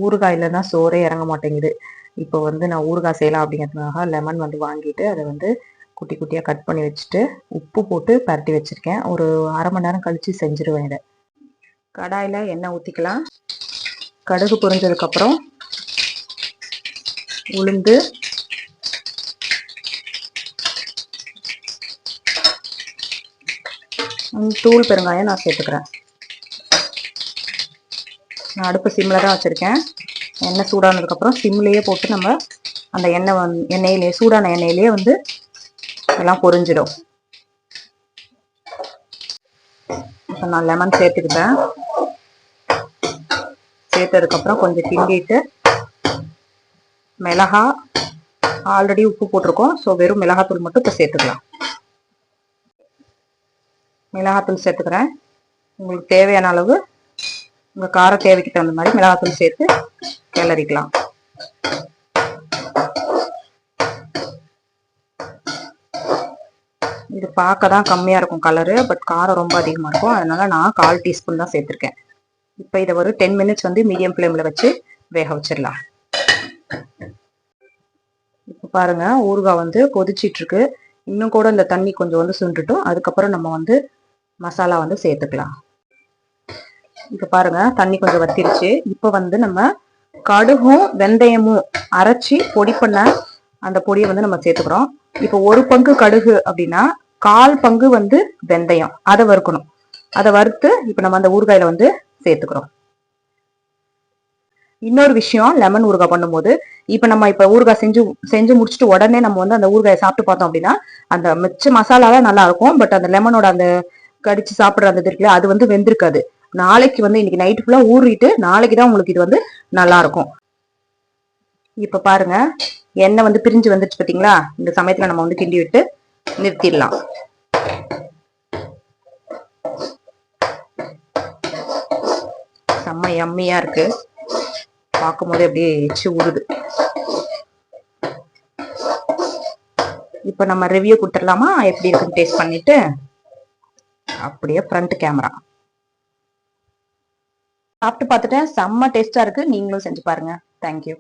ஊறுகாயில தான் சோறே இறங்க மாட்டேங்குது. இப்போ வந்து நான் ஊறுகாய் செய்யலாம் அப்படிங்கிறதுக்காக லெமன் வந்து வாங்கிட்டு அதை வந்து குட்டி குட்டியாக கட் பண்ணி வச்சுட்டு உப்பு போட்டு பரட்டி வச்சுருக்கேன். ஒரு அரை மணி நேரம் கழித்து செஞ்சுருவேன் இதை. கடாயில் எண்ணெய் ஊற்றிக்கலாம். கடுகு பொரிஞ்சதுக்கப்புறம் உளுந்து, தூள் பெருங்காயம் நான் சேர்த்துக்கிறேன். நான் அடுப்பு சிம்மில் தான் வச்சுருக்கேன். எண்ணெய் சூடானதுக்கப்புறம் சிம்லேயே போட்டு நம்ம அந்த எண்ணெயிலே சூடான எண்ணெயிலேயே வந்து எல்லாம் பொரிஞ்சிடும். இப்போ நான் லெமன் சேர்த்துக்கிட்டேன். சேர்த்ததுக்கப்புறம் கொஞ்சம் கிண்டிட்டு மிளகா ஆல்ரெடி உப்பு போட்டிருக்கோம். ஸோ வெறும் மிளகாத்தூள் மட்டும் இப்போ சேர்த்துக்கலாம். மிளகாத்தூள் சேர்த்துக்கிறேன். உங்களுக்கு தேவையான அளவு உங்கள் கார தேவைக்கு தகுந்த மாதிரி மிளகாத்தூள் சேர்த்து கிளறிக்கலாம். இது பார்க்க தான் கம்மியாக இருக்கும் கலரு, பட் காரம் ரொம்ப அதிகமாக இருக்கும். அதனால நான் 1/4 டீஸ்பூன் தான் சேர்த்துருக்கேன். இப்போ இதை ஒரு 10 மினிட்ஸ் வந்து மீடியம் ஃப்ளேமில் வச்சு வேக வச்சிடலாம். இப்போ பாருங்க, ஊறுகாய் வந்து கொதிச்சிட்ருக்கு. இன்னும் கூட இந்த தண்ணி கொஞ்சம் வந்து சுண்டுட்டும். அதுக்கப்புறம் நம்ம வந்து மசாலா வந்து சேர்த்துக்கலாம். இப்போ பாருங்க, தண்ணி கொஞ்சம் வத்திருச்சு. இப்போ வந்து நம்ம கடுகும் வெந்தயமும் அரைச்சி பொடி பண்ண அந்த பொடியை வந்து நம்ம சேர்த்துக்கிறோம். இப்போ 1 பங்கு கடுகு அப்படின்னா 1/4 பங்கு வந்து வெந்தயம், அதை வறுக்கணும். அதை வறுத்து இப்போ நம்ம அந்த ஊறுகாயில வந்து சேர்த்துக்கிறோம். இன்னொரு விஷயம், லெமன் ஊறுகாய் பண்ணும்போது இப்போ நம்ம ஊறுகாய் செஞ்சு முடிச்சுட்டு உடனே நம்ம வந்து அந்த ஊறுகாயை சாப்பிட்டு பார்த்தோம் அப்படின்னா அந்த மிச்ச மசாலாலாம் நல்லா இருக்கும். பட் அந்த லெமனோட அந்த கடிச்சு சாப்பிட்ற அந்த இருக்குல்ல, அது வந்து வெந்திருக்காது. நாளைக்கு வந்து இன்னைக்கு நைட்டு ஃபுல்லா ஊறிட்டு நாளைக்கு தான் உங்களுக்கு இது வந்து நல்லா இருக்கும். இப்ப பாருங்க, எண்ணெய் வந்து பிரிஞ்சு வந்துச்சு பாத்தீங்களா? இந்த சமயத்துல நம்ம வந்து கிண்டி விட்டு நிறுத்திடலாம். செம்ம யம்மியா இருக்கு. பார்க்கும் போதே அப்படியே எச்சு ஊறுது. இப்ப நம்ம ரிவ்யூ கொடுத்துடலாமா? எப்படி இருக்குன்னு டேஸ்ட் பண்ணிட்டு. அப்படியே ஃப்ரண்ட் கேமரா சாப்பிட்டு பார்த்துட்டேன். செம்ம டேஸ்டா இருக்கு. நீங்களும் செஞ்சு பாருங்க. தேங்க்யூ.